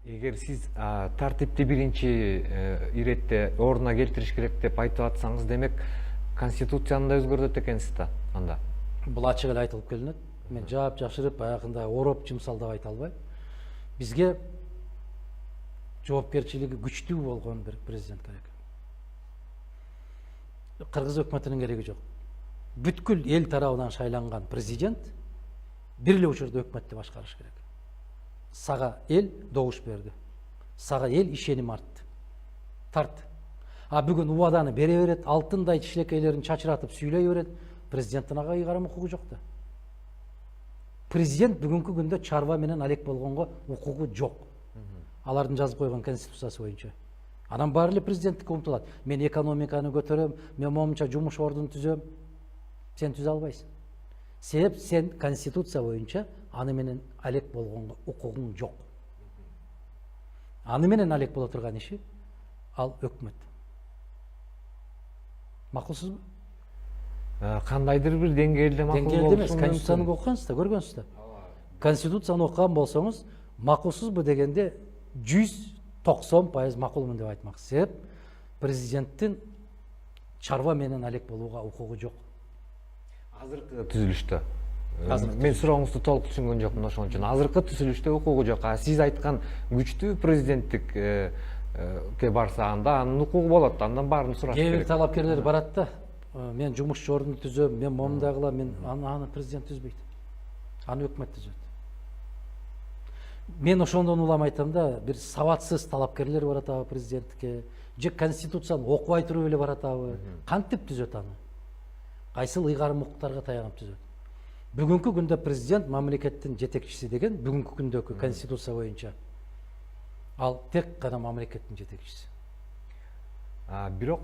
Эгер сиз тартипти биринчи иретте ордуна келтириш керек деп айтып атсаңыз, демек конституцияны да өзгөртөт экенсиз да анда. Бул ачык эле айтылып келинет. Мен жаап жашырып аягында ороп жымсал деп айта албайм. Бизге жоопкерчилиги күчтүү болгон бир президент керек. Кыргыз өкмөтүнүн кереги жок. Бүткүл эл тарабынан шайланган президент бир эле учурда өкмөттү башкарыш керек. Сага эл добуш берди. Сага эл ишеним артты. Тарт. А бүгүн убаданы бере берет, алтындай тишлекейлерин чачыратып сүйлөй берет. Президенттин ага ыйгарым укугу жок да. Президент бүгүнкү күндө чарба менен алек болгонго укугу жок. Алардын жазып койгон конституциясы боюнча. Анан баары эле президенттикке умтулат. Мен экономиканы көтөрөм, мен момунча жумуш ордун түзөм. Сен түзө албайсың. Себеп сен конституция боюнча аны менен алек болгонго укугуң жок. Аны менен алек боло турган иши ал өкмөт. Макулсузбу? Кандайдыр бир деңгээлде макул болушу Деңгээлде эмес, конституцияны окугансыз да, көргөнсүз да. Конституцияны окуган болсоңуз, макулсузбу дегенде 190% макулмун деп айтмак. Себеп президенттин чарба менен алек болууга укугу жок. Азыркы түзүлүштө. Мен сурооңузду толук түшүнгөн жокмун, ошон үчүн. Азыркы түзүлүштө укугу жок. Сиз айткан күчтүү президенттикке барса, анда анын укугу болот. Андан баарын сураш керек. Кээ бир талапкерлер барат да. Мен жумушчу ордун түзөм, мен момундай кылам, мен аны президент түзбөйт. Аны өкмөт түзөт. Мен ошондон улам айтам да, бир сабатсыз талапкерлер баратабы президенттикке, же конституцияны окубай туруп эле баратабы, кантип түзөт аны? Кайсыл ыйгарым укуктарга таянып түзөт? Бүгүнкү күндө президент мамлекеттин жетекчиси деген бүгүнкү күндөгү конституция боюнча ал тек гана мамлекеттин жетекчиси. Бирок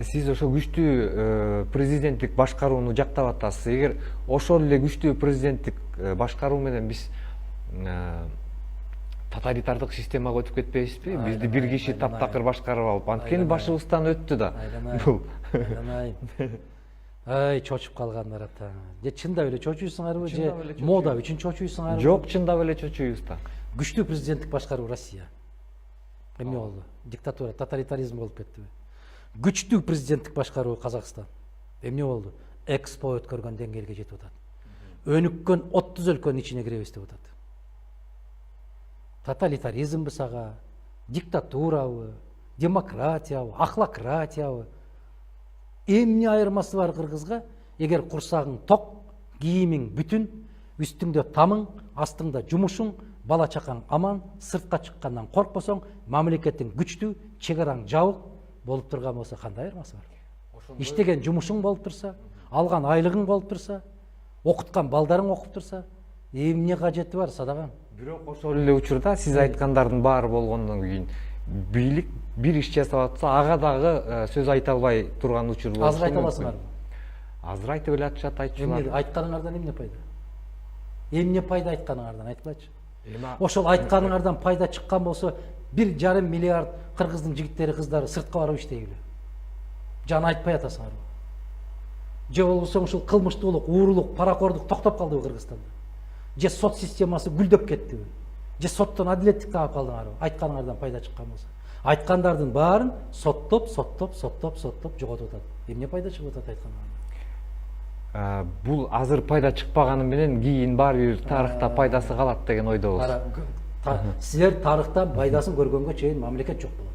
сиз ошо күчтүү президенттик башкарууну жактап атасыз. Эгер ошол эле күчтүү президенттик башкаруу менен биз тоталитардык системага өтүп кетпейбизби? Бизди бир киши таптакыр башкарып алып, анткени башыбыздан өттү да. Айланайын. Ай, чочуп калгандар ата. Же чындап эле чочуйсуңарбы, же мода үчүн чочуйсуңарбы? Жок, чындап эле чочуйбуз да. Күчтүү президенттик башкаруу Россия. Эмне болду? Диктатура, тоталитаризм болуп кеттиби? Күчтүү президенттик башкаруу Казакстан. Эмне болду? Экспо өткөргөн деңгээлге жетип атат. Өнүккөн 30 өлкөнүн ичине киребиз деп атат. Тоталитаризмби сага, диктатурабы, демократиябы, ахлакратиябы? Эмне айырмасы бар кыргызга? Эгер курсагың ток, кийимиң бүтүн, үстүңдө тамың, астыңда жумушуң, бала чакаң аман, сыртка чыккандан коркпосоң, мамлекетиң күчтүү, чек араң жабык болуп турган болсо кандай айырмасы бар? Иштеген жумушуң болуп турса, алган айлыгың болуп турса, окуткан балдарың окуп турса, эмне кажети бар садаган? Бирок ошол эле учурда сиз айткандардын баары болгондон кийин бийлик бир иш жасап атса, ага дагы сөз айта албай турган учур болушу мүмкүн. Азыр айта аласыңарбы? Азыр айтып эле атышат айтчылар. Эмне айтканыңардан эмне пайда? Эмне пайда айтканыңардан айткылачы? Ошол айтканыңардан пайда чыккан болсо, 1,5 миллиард кыргыздын жигиттери, кыздары сыртка барып иштейбиле. Жана айтпай атасыңарбы? Же болбосо ушул кылмыштуулук, уурулук, паракордук токтоп калдыбы Кыргызстанда? Же сот системасы гүлдөп кеттиби? Же соттон адилеттикти алып калдыңарбы? Айтканыңардан пайда чыккан болсо. Айткандардын баарын соттоп жоготуп атат. Эмне пайда чыгып атат айтканыңардан? Бул азыр пайда чыкпаганы менен кийин баары бир тарыхта пайдасы калат деген ойдобуз. Силер тарыхтан пайдасын көргөнгө чейин мамлекет жок болот.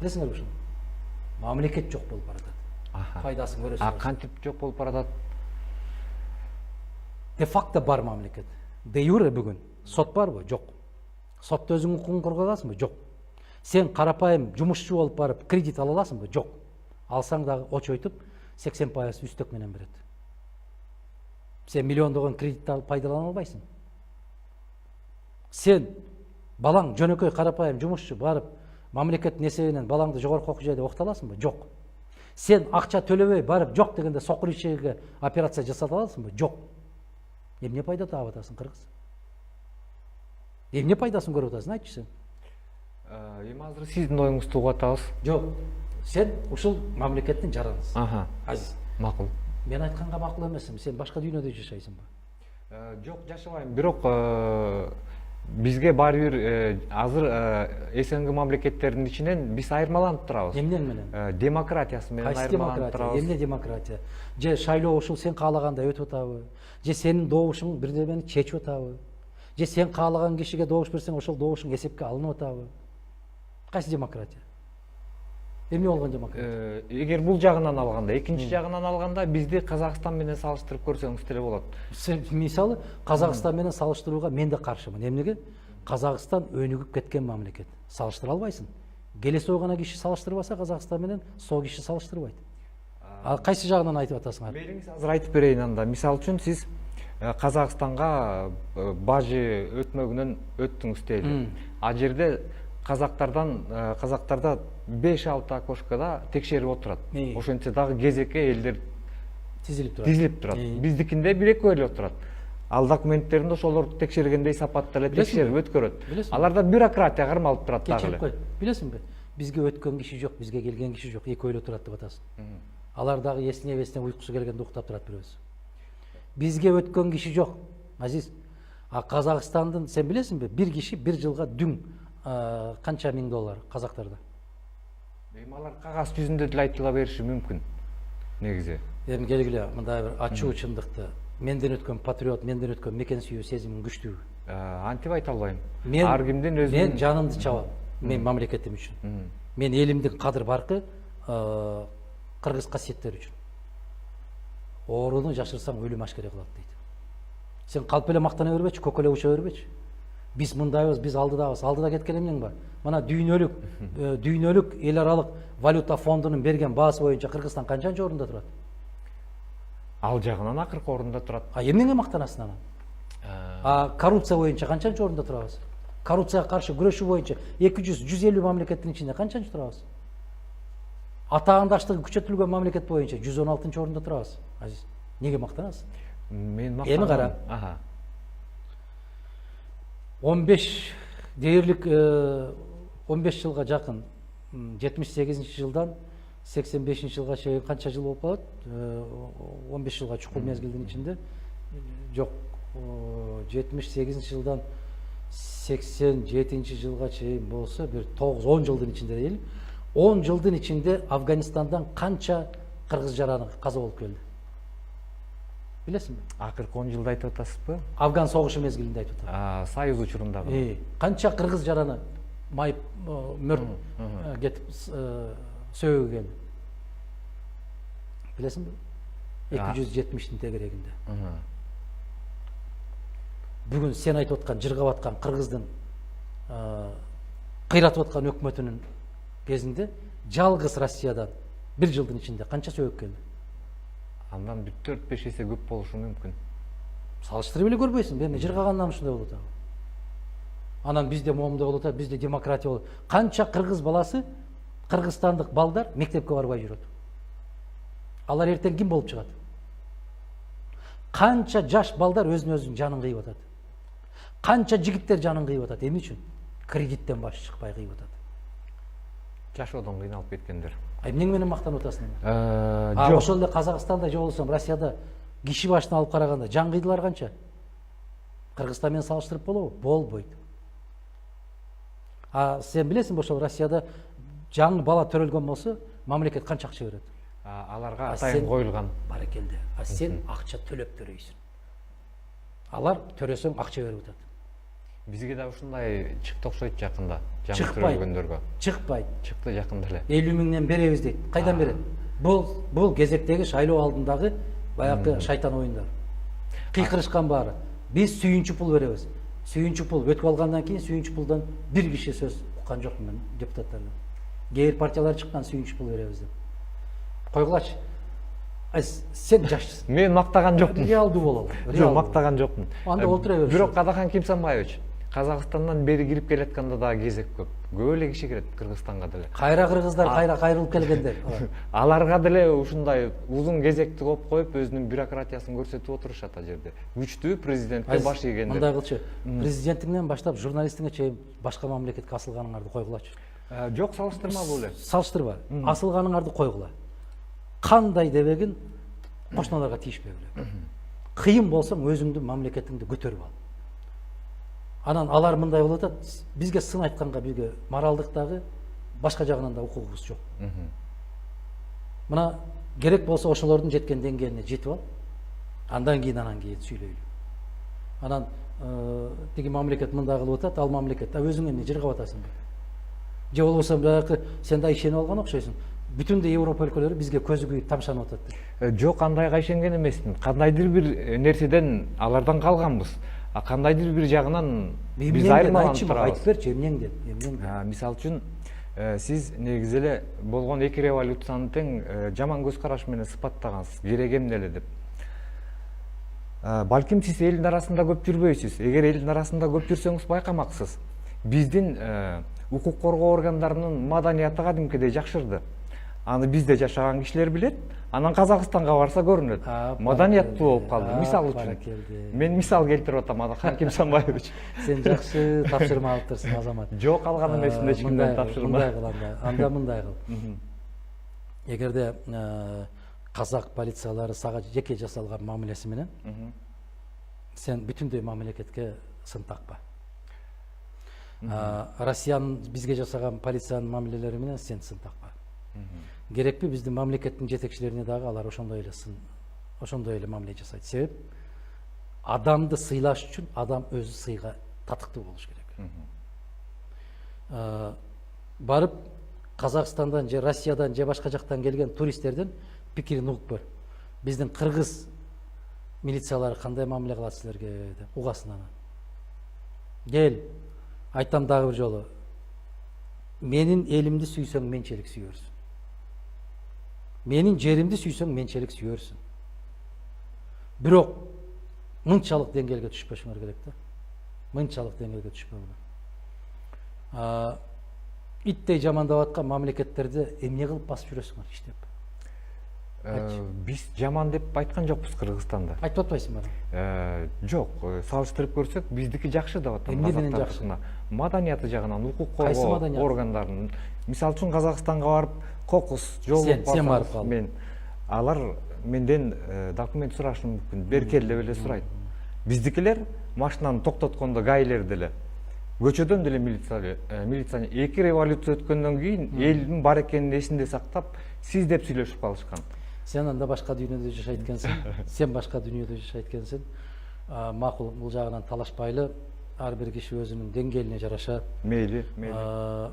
Билесиңерби ушуну? Мамлекет жок болуп баратат. Пайдасын көрөсүңөр. Кантип жок болуп баратат? Де факто бар мамлекет. Де юре бүгүн сот барбы? Жок. Сотто өзүң укугуңду коргой аласыңбы? Жок. Сен карапайым жумушчу болуп барып кредит ала аласыңбы? Жок. Алсаң дагы очойтуп 80% үстөк менен берет. Сен миллиондогон кредитти алып пайдалана албайсың. Сен балаң жөнөкөй карапайым жумушчу барып мамлекеттин эсебинен балаңды жогорку окуу жайда окута аласыңбы? Жок. Сен акча төлөбөй барып жок дегенде сокур ишеге операция жасата аласыңбы? Жок. Эмне пайда таап атасың кыргыз? Эмне пайдасын көрүп атасың, айтчы сен? Эми азыр сиздин оюңузду угуп атабыз. Жок. Сен ушул мамлекеттин жаранысың. Азиз. Макул. Мен айтканга макул эмесмин. Сен башка дүйнөдө жашайсыңбы? Жок, жашабайм. Бирок бизге баары бир азыр СНГ мамлекеттеринин ичинен биз айырмаланып турабыз. Эмнең менен? Демократиясы менен Кайсы айырмаланып демократия? турабыз. Эмне демократия? Же шайлоо ушул сен каалагандай өтүп атабы? Же сенин добушуң бирдемени чечип атабы? Же сен каалаган кишиге добуш берсең ошол добушуң эсепке алынып атабы? Кайсы демократия? Эмне болгон демократия? Эгер бул жагынан алганда, экинчи жагынан алганда бизди Казакстан менен салыштырып көрсөңүз деле болот. Мисалы Казакстан менен салыштырууга мен да каршымын. Эмнеге? Казакстан өнүгүп кеткен мамлекет. Салыштыра албайсың. Келе гана киши салыштырбаса Казакстан менен сол киши салыштырбайт. Ал кайсы жагынан айтып атасыңар? Мейлиңиз азыр айтып берейин анда. Мисалы үчүн сиз Казакстанга бажы өтмөгүнөн өттүңүз дейли. А жерде казактарда 5-6 окошкада текшерип отурат. Ошентсе дагы кезекке элдер тизилип турат. Биздикинде 1-2 эле отурат. Ал документтеринде ошолорду текшергендей сапатта эле текшерип өткөрөт. Аларда бюрократия кармалып турат дагы эле. Билесиңби? Бизге өткөн киши жок, бизге келген киши жок. 2 эле турат деп атасың. Алар дагы эсине уйкусу келгенде уктап турат бирөөсү. Бизге өткөн киши жок, Азиз. А Казакстандын сен билесиңби? Бир киши бир жылга дүң канча миң доллар казактарда. Эми алар кагаз жүзүндө деле айтыла бериши мүмкүн. Негизи. Эми келгиле мындай бир ачуу чындыкты. Менден өткөн патриот, менден өткөн мекен сүйүү сезимим күчтүү. Антип айта албайм. Ар кимдин өзүнүн мен жанымды чабам. Мен мамлекетим үчүн. Мен элимдин кадыр баркы кыргыз касиеттери үчүн. Ооруну жашырсаң өлүм ашкере кылат дейт. Сен калп эле мактана бербечи, көк эле уча бербечи. Биз мындайбыз, биз алдыдабыз. Алдыда кеткен эмнең бар? Мына дүйнөлүк эл аралык валюта фондунун берген баасы боюнча Кыргызстан канчанчы орунда турат? Ал жагынан акыркы орунда турат. Эмнеге мактанасың анан? Коррупция боюнча канчанчы орунда турабыз? Коррупцияга каршы күрөшүү боюнча 200-150 мамлекеттин ичинде канчанчы турабыз? Атаандаштыгы күчөтүлгөн мамлекет боюнча 116 орунда турабыз. Азиз, неге мактанасың? Мен мактанам. Эми кара. 15 дээрлик 15 жылга жакын 78-жылдан 85-жылга чейин канча жыл болуп калат? 15 жылга чукул мезгилдин ичинде жок 78-жылдан 87-жылга чейин болсо бир 9-10 жылдын ичинде дейли. 10 жылдын ичинде Афганистандан канча кыргыз жараны каза болуп келди? Билесиңби? Акыркы 10 жылда айтып атасызбы? Афган согушу мезгилинде айтып атам. Союз учурундагы. Канча кыргыз жараны майып мөрт кетип сөөгө келди? Билесиңби? 270-тин тегерегинде. Бүгүн сен айтып аткан, жыргап аткан кыргыздын кыйратып аткан өкмөтүнүн кезинде жалгыз Россиядан бир жылдын ичинде канча сөөгүп келди? Андан 4-5 эсе көп болушу мүмкүн. Салыштырып эле көрбөйсүң, мен жыргагандан ушундай болуп атат. Анан бизде момундай болуп атат, бизде демократия болот. Канча кыргыз баласы, кыргызстандык балдар мектепке барбай жүрөт. Алар эртең ким болуп чыгат? Канча жаш балдар өзүнүн жанын кыйып атат. Канча жигиттер жанын кыйып атат. Эмне үчүн? Кредиттен башы чыкпай кыйып атат. Жашоодон кыйналып кеткендер. Эмнең менен мактанып атасың? Ошол эле Казакстанда же болбосо Россияда киши башына алып караганда жан кыйдылар канча? Кыргызстан менен салыштырып болобу? Болбойт. Сен билесиңби, ошол Россияда жаңы бала төрөлгөн болсо, мамлекет канча акча берет? Аларга атайын коюлган. Баракелде. Сен акча төлөп төрөйсүң. Алар төрөсөң акча берип атат. Бизге да ушундай чыкты окшойт жакында. Жаңы төрөлгөндөргө. Чыкпайт. Чыкты жакында эле. 50 миңден беребиз дейт. Кайдан берет? Бул кезектеги шайлоо алдындагы баягы шайтан оюндар. Кыйкырышкан баары. Биз сүйүнчү пул беребиз. Сүйүнчү пул өтүп алгандан кийин сүйүнчү пулдан бир киши сөз уккан жокмун мен депутаттардан. Кээ бир партиялар чыккан сүйүнчү пул беребиз деп. Койгулачы. Сен жашсың. Мен мактаган жокмун. Реалдуу бололу. Жок, мактаган жокмун. Анда олтура бер. Бирок Кадахан Кимсанбаевич, Казакстандан бери кирип келатканда дагы кезек көп. Көп эле киши кирет Кыргызстанга деле. Кайра кыргыздар кайра кайрылып келгендер. Аларга деле ушундай узун кезекти коюп коюп өзүнүн бюрократиясын көрсөтүп отурушат ал жерде. Күчтүү президентке баш ийгендер. Мындай кылчы. Президентиңден баштап журналистиңе чейин башка мамлекетке асылганыңарды койгулачы. Жок, салыштырмалуу эле. Салыштырба. Асылганыңарды койгула. Кандай дебегин кошуналарга тийишпей эле. Кыйын болсоң өзүңдүн мамлекетиңди көтөрүп ал. Анан алар мындай болуп атат, бизге сын айтканга бизге моралдык дагы башка жагынан да укугубуз жок. Мына керек болсо ошолордун жеткен деңгээлине жетип ал, андан кийин сүйлөйлү. Анан тиги мамлекет мындай кылып атат, ал мамлекет өзүң эмне жыргап атасың? Же болбосо баягы сен да ишенип алган окшойсуң. Бүтүндөй Европа өлкөлөрү бизге көзү күйүп тамшанып атат. Жок, андайга ишенген эмесмин. Кандайдыр бир нерседен алардан калганбыз. Кандайдыр бир жагынан биз айырмаланып турабыз. Айтып берчи, эмнеңден? Мисалы үчүн сиз негизи эле болгон эки революцияны тең жаман көз караш менен сыпаттагансыз. Керек эмне эле деп. Балким сиз элдин арасында көп жүрбөйсүз. Эгер элдин арасында көп жүрсөңүз байкамаксыз. Биздин укук коргоо органдарынын маданияты кадимкидей жакшырды. Аны бизде жашаган кишилер билет, анан Казакстанга барса көрүнөт. Маданияттуу болуп калды. Мисал үчүн. Мен мисал келтирип атам, Хаким Самбаевич. Сен жакшы тапшырма алып турсуң, Азамат. Жок, алган эмесмин эч кимден тапшырма. Мындай кыл анда мындай кыл. Эгерде казак полициялары сага жеке жасалган мамилеси менен сен бүтүндөй мамлекетке сын такпа. Россиянын бизге жасаган полициянын мамилелери менен сен сын такпа. Керекпи биздин мамлекеттин жетекчилерине дагы алар ошондой эле мамиле жасайт. Себеп адамды сыйлаш үчүн адам өзү сыйга татыктуу болуш керек. Барып Казакстандан же Россиядан же башка жактан келген туристтерден пикирин угуп көр. Биздин кыргыз милициялары кандай мамиле кылат силерге деп угасын аны. Кел, айтам дагы бир жолу. Менин элимди сүйсөң менчелик сүйөрсүң. Менин жеримди сүйсөң менчелик сүйөрсүң. Бирок мынчалык деңгээлге түшпөшүңөр керек да. Мынчалык деңгээлге түшпөңөр. Иттей жамандап аткан мамлекеттерди эмне кылып басып жүрөсүңөр иштеп? Биз жаман деп айткан жокпуз Кыргызстанда. Айтып атпайсың бара? Жок, салыштырып көрсөк, биздики жакшы деп атам. Эмне менен жакшы? Маданияты жагынан, укук коргоо органдарынын. Мисалы үчүн Казакстанга барып, кокус жолуп сен барып кал. Мен алар менден документ сурашы мүмкүн, беркел деп эле сурайт. Биздикилер машинаны токтоткондо гаилер деле көчөдөн деле милиция эки революция өткөндөн кийин элдин бар экенин эсинде сактап, сиз деп сүйлөшүп калышкан. Сен анда башка дүйнөдө жашайт экенсиң. Сен башка дүйнөдө жашайт экенсиң. Макул, бул жагынан талашпайлы. Ар бир киши өзүнүн деңгээлине жараша мейли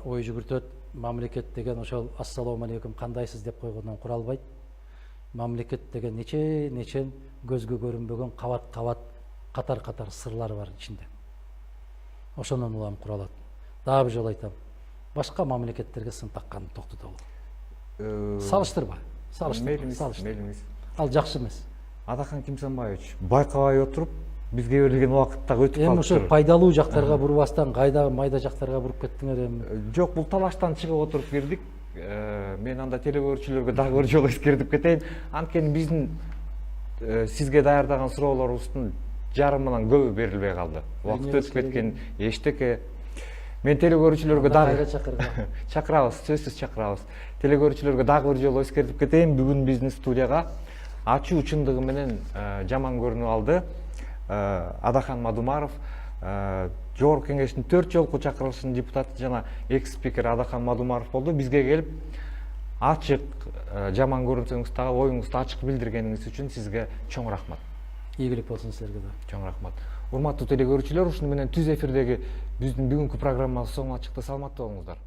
ой жүгүртөт. Мамлекет деген ошол ассалому алейкум кандайсыз деп койгондон куралбайт. Мамлекет деген нечен көзгө көрүнбөгөн кабат катар сырлар бар ичинде. Ошондон улам куралат. Дагы бир жолу айтам. Башка мамлекеттерге сын такканды токтото. Салыштырба. Мейлиңиз. Ал жакшы эмес. Хаким Самбаевич, байкабай отуруп, бизге берилген убакыт дагы өтүп калды. Эми ошо пайдалуу жактарга бурбастан кайдагы майда жактарга буруп кеттиңер эми. Жок, бул талаштан чыгып отуруп кирдик. Мен анда телекөрүүчүлөргө дагы бир жолу эскертип кетейин. Анткени биздин сизге даярдаган суроолорубуздун жарымынан көбү берилбей калды. Убакыт өтүп кеткен эчтеке. Мен телекөрүүчүлөргө дагы чакырабыз, сөзсүз чакырабыз. Телекөрүүчүлөргө дагы бир жолу эскертип кетейин. Бүгүн биздин студияга ачуу чындыгы менен жаман көрүнүп алды Адахан Мадумаров, Жогорку Кеңештин 4 жолку чакырылышынын депутаты жана экс-спикер Адахан Мадумаров болду. Бизге келип ачык жаман көрүнсөңүз дагы оюңузду ачык билдиргениңиз үчүн сизге чоң рахмат. Ийгилик болсун силерге да. Чоң рахмат. Урматтуу телекөрүүчүлөр, ушуну менен түз эфирдеги биздин бүгүнкү программабыз соңуна чыкты. Саламатта болуңуздар.